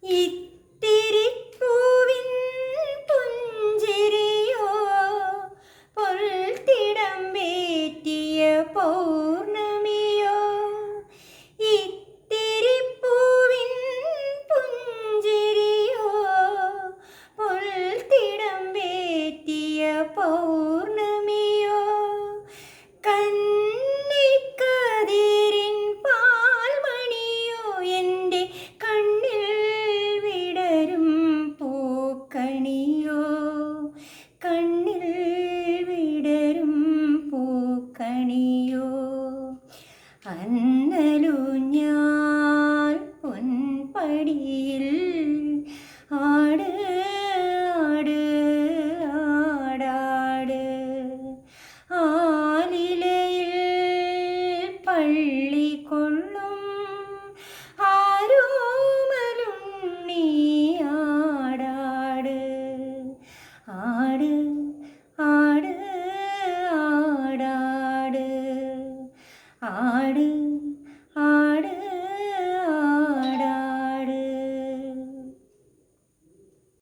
ഇത്തിരി പൂവിൻ പുഞ്ചിരിയോ പൊൽത്തിടം വേറ്റിയ പൗർണമിയോ ഇത്തിരി പൂവിൻ പുഞ്ചിരിയോ പൊൽത്തിടം വേറ്റിയ പൗർണമിയോ കന്നിക്കതിരിൻ പാൽമണിയോ എൻ്റെ കണ്ണിൽ വിടരും പൂക്കണിയോ കണ്ണിൽ വിടരും പൂക്കണിയോ അന്നലൂഞ്ഞാൽ പൊൻപടിയിൽ ആട്